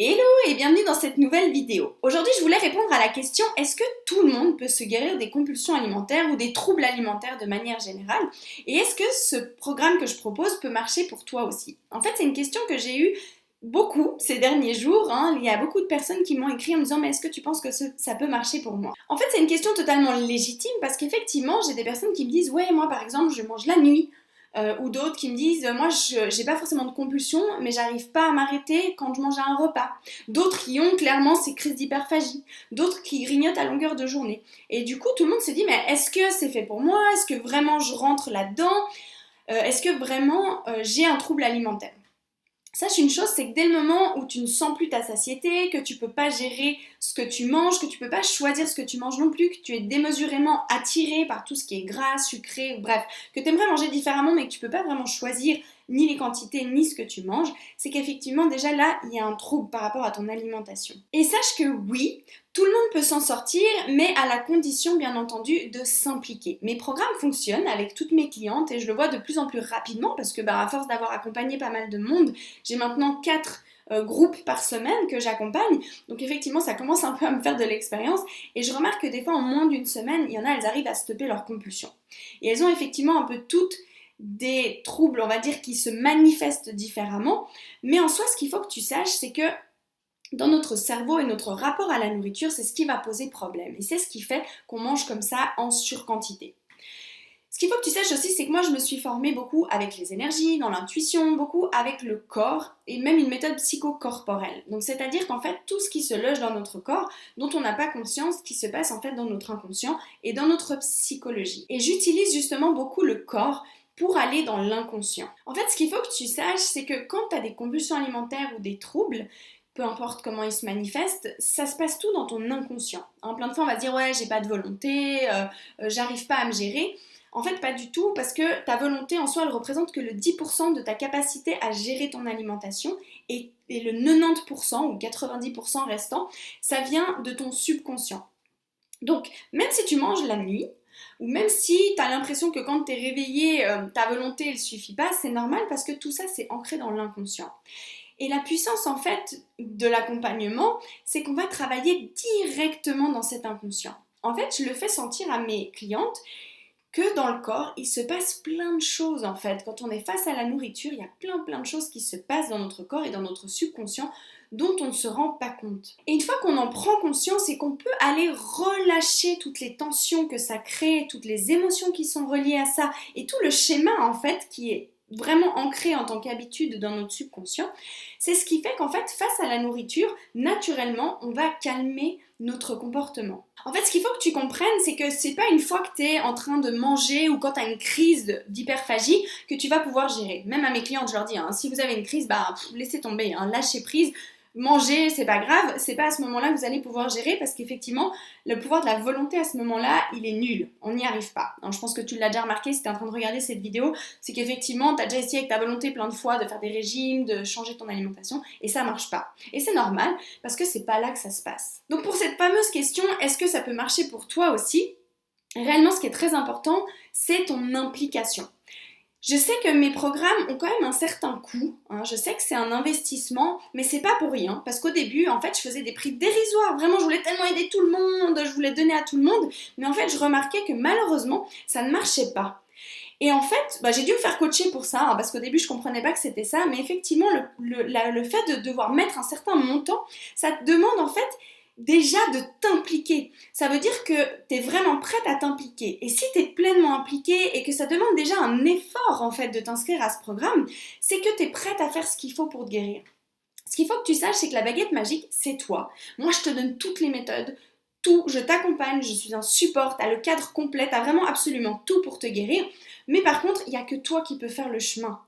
Hello et bienvenue dans cette nouvelle vidéo. Aujourd'hui, je voulais répondre à la question: est-ce que tout le monde peut se guérir des compulsions alimentaires ou des troubles alimentaires de manière générale? Et est-ce que ce programme que je propose peut marcher pour toi aussi? En fait, c'est une question que j'ai eue beaucoup ces derniers jours. Il y a beaucoup de personnes qui m'ont écrit en me disant: mais est-ce que tu penses que ça peut marcher pour moi? En fait, c'est une question totalement légitime parce qu'effectivement, j'ai des personnes qui me disent: ouais, moi par exemple, je mange la nuit. Ou d'autres qui me disent: moi j'ai pas forcément de compulsion, mais j'arrive pas à m'arrêter quand je mange à un repas. D'autres qui ont clairement ces crises d'hyperphagie, d'autres qui grignotent à longueur de journée. Et du coup tout le monde se dit: mais est-ce que c'est fait pour moi? Est-ce que vraiment je rentre là-dedans? Est-ce que vraiment j'ai un trouble alimentaire? Sache une chose, c'est que dès le moment où tu ne sens plus ta satiété, que tu peux pas gérer ce que tu manges, que tu peux pas choisir ce que tu manges non plus, que tu es démesurément attiré par tout ce qui est gras, sucré, bref, que tu aimerais manger différemment mais que tu peux pas vraiment choisir ni les quantités ni ce que tu manges, c'est qu'effectivement déjà là, il y a un trouble par rapport à ton alimentation. Et sache que oui, tout le monde peut s'en sortir, mais à la condition bien entendu de s'impliquer. Mes programmes fonctionnent avec toutes mes clientes et je le vois de plus en plus rapidement parce que à force d'avoir accompagné pas mal de monde, j'ai maintenant 4 groupes par semaine que j'accompagne. Donc effectivement, ça commence un peu à me faire de l'expérience et je remarque que des fois, en moins d'une semaine, il y en a, elles arrivent à stopper leur compulsion. Et elles ont effectivement un peu toutes des troubles, on va dire, qui se manifestent différemment. Mais en soi, ce qu'il faut que tu saches, c'est que dans notre cerveau et notre rapport à la nourriture, c'est ce qui va poser problème. Et c'est ce qui fait qu'on mange comme ça en surquantité. Ce qu'il faut que tu saches aussi, c'est que moi je me suis formée beaucoup avec les énergies, dans l'intuition, beaucoup avec le corps et même une méthode psychocorporelle. Donc c'est-à-dire qu'en fait tout ce qui se loge dans notre corps, dont on n'a pas conscience, qui se passe en fait dans notre inconscient et dans notre psychologie. Et j'utilise justement beaucoup le corps pour aller dans l'inconscient. En fait, ce qu'il faut que tu saches, c'est que quand tu as des compulsions alimentaires ou des troubles, peu importe comment ils se manifestent, ça se passe tout dans ton inconscient. Plein de fois on va se dire: ouais, j'ai pas de volonté, j'arrive pas à me gérer. En fait, pas du tout, parce que ta volonté en soi, elle représente que le 10% de ta capacité à gérer ton alimentation et le 90% ou 90% restant, ça vient de ton subconscient. Donc, même si tu manges la nuit, ou même si tu as l'impression que quand tu es réveillé, ta volonté elle suffit pas, c'est normal parce que tout ça c'est ancré dans l'inconscient. Et la puissance en fait de l'accompagnement, c'est qu'on va travailler directement dans cet inconscient. En fait, je le fais sentir à mes clientes que dans le corps, il se passe plein de choses en fait. Quand on est face à la nourriture, il y a plein de choses qui se passent dans notre corps et dans notre subconscient dont on ne se rend pas compte. Et une fois qu'on en prend conscience et qu'on peut aller relâcher toutes les tensions que ça crée, toutes les émotions qui sont reliées à ça et tout le schéma en fait qui est vraiment ancré en tant qu'habitude dans notre subconscient, c'est ce qui fait qu'en fait, face à la nourriture, naturellement, on va calmer notre comportement. En fait, ce qu'il faut que tu comprennes, c'est que c'est pas une fois que tu es en train de manger ou quand tu as une crise d'hyperphagie que tu vas pouvoir gérer. Même à mes clientes, je leur dis, si vous avez une crise, laissez tomber, lâchez prise. Manger, c'est pas grave, c'est pas à ce moment-là que vous allez pouvoir gérer parce qu'effectivement, le pouvoir de la volonté à ce moment-là, il est nul. On n'y arrive pas. Je pense que tu l'as déjà remarqué si tu es en train de regarder cette vidéo, c'est qu'effectivement, tu as déjà essayé avec ta volonté plein de fois de faire des régimes, de changer ton alimentation et ça marche pas. Et c'est normal parce que c'est pas là que ça se passe. Donc pour cette fameuse question, est-ce que ça peut marcher pour toi aussi? Réellement, ce qui est très important, c'est ton implication. Je sais que mes programmes ont quand même un certain coût, je sais que c'est un investissement, mais c'est pas pour rien, parce qu'au début, en fait, je faisais des prix dérisoires, vraiment, je voulais tellement aider tout le monde, je voulais donner à tout le monde, mais en fait, je remarquais que malheureusement, ça ne marchait pas. Et en fait, j'ai dû me faire coacher pour ça, parce qu'au début, je comprenais pas que c'était ça, mais effectivement, le fait de devoir mettre un certain montant, ça te demande en fait déjà de t'impliquer. Ça veut dire que tu es vraiment prête à t'impliquer. Et si tu es pleinement impliquée et que ça demande déjà un effort en fait de t'inscrire à ce programme, c'est que tu es prête à faire ce qu'il faut pour te guérir. Ce qu'il faut que tu saches, c'est que la baguette magique, c'est toi. Moi, je te donne toutes les méthodes, tout, je t'accompagne, je suis un support, tu as le cadre complet, tu as vraiment absolument tout pour te guérir. Mais par contre, il n'y a que toi qui peux faire le chemin.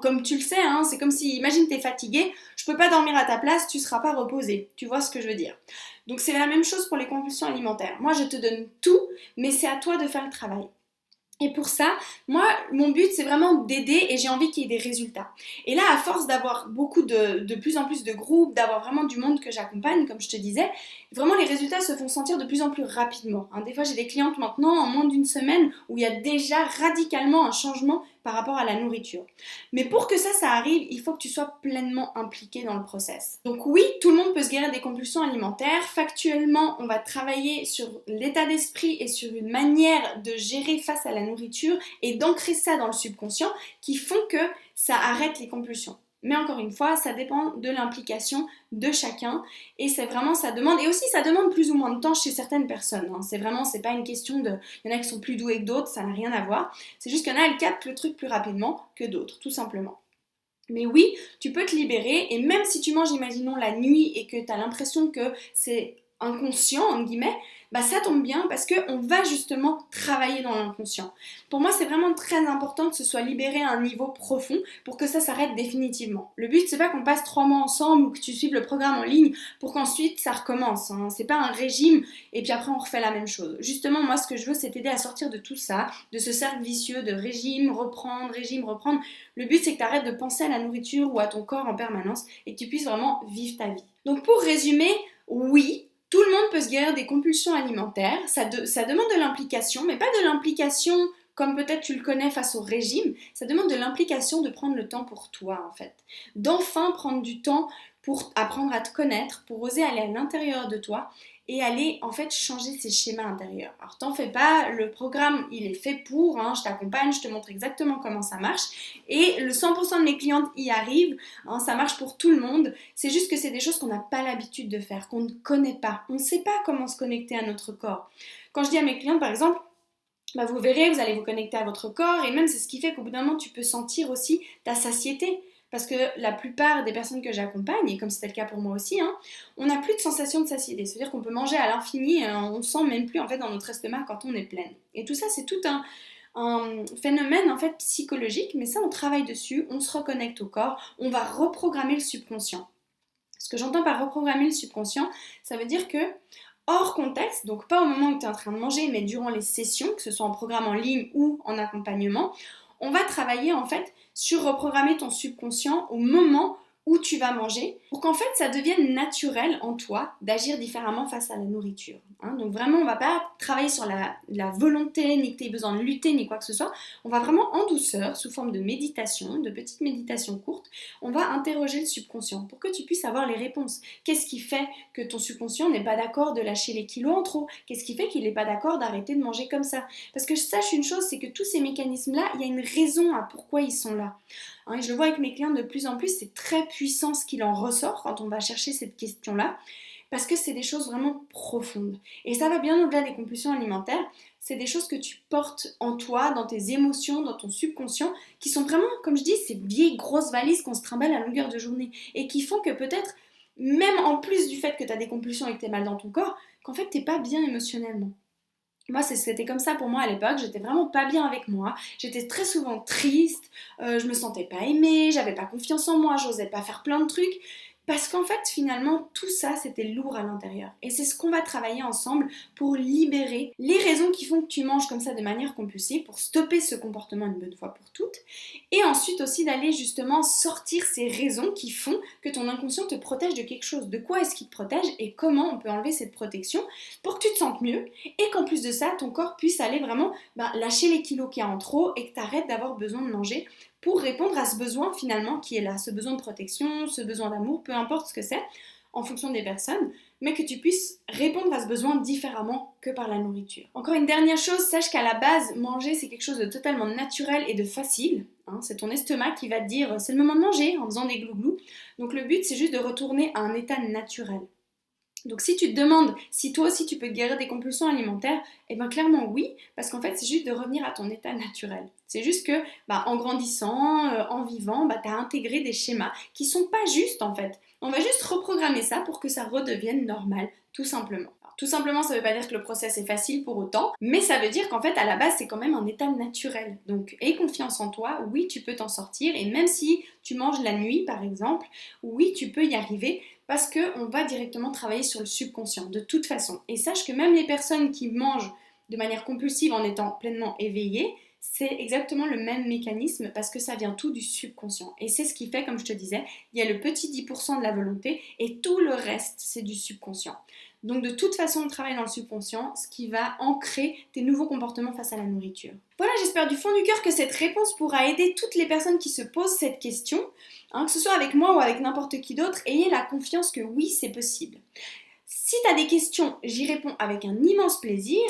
Comme tu le sais, c'est comme si, imagine t'es fatigué, je peux pas dormir à ta place, tu seras pas reposé. Tu vois ce que je veux dire? Donc c'est la même chose pour les compulsions alimentaires. Moi je te donne tout, mais c'est à toi de faire le travail. Et pour ça, moi, mon but, c'est vraiment d'aider et j'ai envie qu'il y ait des résultats. Et là, à force d'avoir beaucoup de plus en plus de groupes, d'avoir vraiment du monde que j'accompagne, comme je te disais, vraiment les résultats se font sentir de plus en plus rapidement. Des fois, j'ai des clientes maintenant, en moins d'une semaine, où il y a déjà radicalement un changement par rapport à la nourriture. Mais pour que ça arrive, il faut que tu sois pleinement impliqué dans le process. Donc oui, tout le monde peut se guérir des compulsions alimentaires. Factuellement, on va travailler sur l'état d'esprit et sur une manière de gérer face à la nourriture et d'ancrer ça dans le subconscient qui font que ça arrête les compulsions. Mais encore une fois, ça dépend de l'implication de chacun et c'est vraiment, ça demande plus ou moins de temps chez certaines personnes. C'est pas une question de, il y en a qui sont plus doués que d'autres, ça n'a rien à voir. C'est juste qu'il y en a, elles captent le truc plus rapidement que d'autres, tout simplement. Mais oui, tu peux te libérer et même si tu manges, imaginons, la nuit et que tu as l'impression que c'est inconscient, entre guillemets, bah ça tombe bien parce qu'on va justement travailler dans l'inconscient. Pour moi, c'est vraiment très important que ce soit libéré à un niveau profond pour que ça s'arrête définitivement. Le but, c'est pas qu'on passe 3 mois ensemble ou que tu suives le programme en ligne pour qu'ensuite ça recommence. C'est pas un régime et puis après on refait la même chose. Justement, moi, ce que je veux, c'est t'aider à sortir de tout ça, de ce cercle vicieux de régime, reprendre. Le but, c'est que tu arrêtes de penser à la nourriture ou à ton corps en permanence et que tu puisses vraiment vivre ta vie. Donc pour résumer, oui, tout le monde peut se guérir des compulsions alimentaires, ça demande de l'implication, mais pas de l'implication comme peut-être tu le connais face au régime, ça demande de l'implication de prendre le temps pour toi en fait. D'enfin prendre du temps pour apprendre à te connaître, pour oser aller à l'intérieur de toi et aller en fait changer ces schémas intérieurs. Alors t'en fais pas, le programme il est fait pour, je t'accompagne, je te montre exactement comment ça marche et le 100% de mes clientes y arrivent, ça marche pour tout le monde, c'est juste que c'est des choses qu'on n'a pas l'habitude de faire, qu'on ne connaît pas, on ne sait pas comment se connecter à notre corps. Quand je dis à mes clientes par exemple, vous verrez, vous allez vous connecter à votre corps et même c'est ce qui fait qu'au bout d'un moment tu peux sentir aussi ta satiété. Parce que la plupart des personnes que j'accompagne, et comme c'était le cas pour moi aussi, on n'a plus de sensation de satiété. C'est-à-dire qu'on peut manger à l'infini, on ne sent même plus en fait dans notre estomac quand on est pleine. Et tout ça, c'est tout un phénomène en fait psychologique, mais ça on travaille dessus, on se reconnecte au corps, on va reprogrammer le subconscient. Ce que j'entends par reprogrammer le subconscient, ça veut dire que hors contexte, donc pas au moment où tu es en train de manger, mais durant les sessions, que ce soit en programme en ligne ou en accompagnement, on va travailler en fait sur reprogrammer ton subconscient au moment où tu vas manger pour qu'en fait ça devienne naturel en toi d'agir différemment face à la nourriture. Donc vraiment on va pas travailler sur la volonté, ni que tu aies besoin de lutter, ni quoi que ce soit. On va vraiment en douceur, sous forme de méditation, de petites méditations courtes, on va interroger le subconscient pour que tu puisses avoir les réponses. Qu'est-ce qui fait que ton subconscient n'est pas d'accord de lâcher les kilos en trop? Qu'est-ce qui fait qu'il n'est pas d'accord d'arrêter de manger comme ça? Parce que sache une chose, c'est que tous ces mécanismes-là, il y a une raison à pourquoi ils sont là. Et je le vois avec mes clients de plus en plus, c'est très puissant ce qu'il en ressort quand on va chercher cette question-là, parce que c'est des choses vraiment profondes. Et ça va bien au-delà des compulsions alimentaires, c'est des choses que tu portes en toi, dans tes émotions, dans ton subconscient, qui sont vraiment, comme je dis, ces vieilles grosses valises qu'on se trimballe à longueur de journée, et qui font que peut-être, même en plus du fait que tu as des compulsions et que tu es mal dans ton corps, qu'en fait tu n'es pas bien émotionnellement. Moi, c'était comme ça pour moi à l'époque, j'étais vraiment pas bien avec moi, j'étais très souvent triste, je me sentais pas aimée, j'avais pas confiance en moi, j'osais pas faire plein de trucs, parce qu'en fait, finalement, tout ça, c'était lourd à l'intérieur. Et c'est ce qu'on va travailler ensemble pour libérer les raisons qui font que tu manges comme ça de manière compulsive, pour stopper ce comportement une bonne fois pour toutes, et ensuite aussi d'aller justement sortir ces raisons qui font que ton inconscient te protège de quelque chose. De quoi est-ce qu'il te protège et comment on peut enlever cette protection pour que tu te sentes mieux et qu'en plus de ça, ton corps puisse aller vraiment lâcher les kilos qu'il y a en trop et que tu arrêtes d'avoir besoin de manger pour répondre à ce besoin finalement qui est là, ce besoin de protection, ce besoin d'amour, peu importe ce que c'est, en fonction des personnes, mais que tu puisses répondre à ce besoin différemment que par la nourriture. Encore une dernière chose, sache qu'à la base, manger c'est quelque chose de totalement naturel et de facile. C'est ton estomac qui va te dire c'est le moment de manger en faisant des glouglous. Donc le but c'est juste de retourner à un état naturel. Donc si tu te demandes si toi aussi tu peux te guérir des compulsions alimentaires, clairement oui, parce qu'en fait c'est juste de revenir à ton état naturel. C'est juste que en grandissant, en vivant, tu as intégré des schémas qui sont pas justes en fait. On va juste reprogrammer ça pour que ça redevienne normal, tout simplement. Alors, tout simplement, ça veut pas dire que le process est facile pour autant, mais ça veut dire qu'en fait à la base c'est quand même un état naturel. Donc aie confiance en toi, oui tu peux t'en sortir, et même si tu manges la nuit par exemple, oui tu peux y arriver, parce qu'on va directement travailler sur le subconscient, de toute façon. Et sache que même les personnes qui mangent de manière compulsive en étant pleinement éveillées, c'est exactement le même mécanisme parce que ça vient tout du subconscient. Et c'est ce qui fait, comme je te disais, il y a le petit 10% de la volonté et tout le reste, c'est du subconscient. Donc de toute façon, on travaille dans le subconscient, ce qui va ancrer tes nouveaux comportements face à la nourriture. Voilà, j'espère du fond du cœur que cette réponse pourra aider toutes les personnes qui se posent cette question, que ce soit avec moi ou avec n'importe qui d'autre. Ayez la confiance que oui, c'est possible. Si tu as des questions, j'y réponds avec un immense plaisir.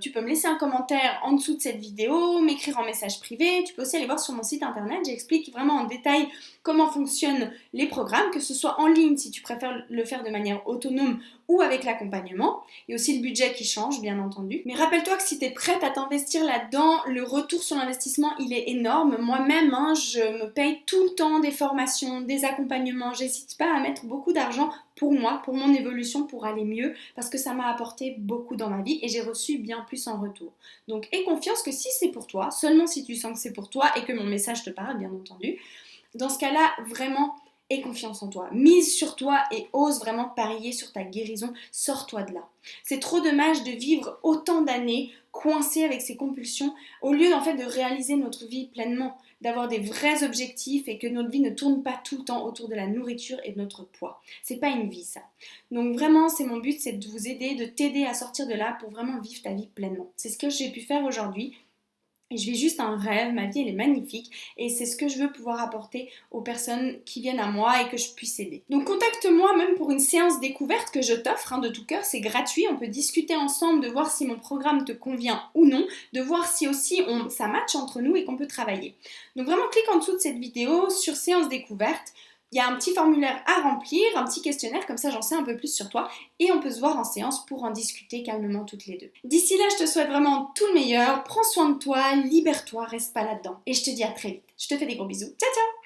Tu peux me laisser un commentaire en dessous de cette vidéo, m'écrire en message privé. Tu peux aussi aller voir sur mon site internet. J'explique vraiment en détail comment fonctionnent les programmes, que ce soit en ligne si tu préfères le faire de manière autonome ou avec l'accompagnement. Et aussi le budget qui change, bien entendu. Mais rappelle-toi que si tu es prête à t'investir là-dedans, le retour sur l'investissement, il est énorme. Moi-même, je me paye tout le temps des formations, des accompagnements. J'hésite pas à mettre beaucoup d'argent pour moi, pour mon évolution, pour aller mieux, parce que ça m'a apporté beaucoup dans ma vie et j'ai reçu bien plus en retour. Donc aie confiance que si c'est pour toi, seulement si tu sens que c'est pour toi et que mon message te parle, bien entendu, dans ce cas-là, vraiment, aie confiance en toi, mise sur toi et ose vraiment parier sur ta guérison, sors-toi de là. C'est trop dommage de vivre autant d'années coincé avec ces compulsions au lieu en fait de réaliser notre vie pleinement, d'avoir des vrais objectifs et que notre vie ne tourne pas tout le temps autour de la nourriture et de notre poids. C'est pas une vie ça. Donc vraiment, c'est mon but, c'est de vous aider, de t'aider à sortir de là pour vraiment vivre ta vie pleinement. C'est ce que j'ai pu faire aujourd'hui. Et je vis juste un rêve, ma vie elle est magnifique et c'est ce que je veux pouvoir apporter aux personnes qui viennent à moi et que je puisse aider. Donc contacte-moi même pour une séance découverte que je t'offre de tout cœur, c'est gratuit, on peut discuter ensemble de voir si mon programme te convient ou non, de voir si aussi ça match entre nous et qu'on peut travailler. Donc vraiment clique en dessous de cette vidéo sur séance découverte. Il y a un petit formulaire à remplir, un petit questionnaire, comme ça j'en sais un peu plus sur toi et on peut se voir en séance pour en discuter calmement toutes les deux. D'ici là, je te souhaite vraiment tout le meilleur, prends soin de toi, libère-toi, reste pas là-dedans et je te dis à très vite. Je te fais des gros bisous, ciao ciao!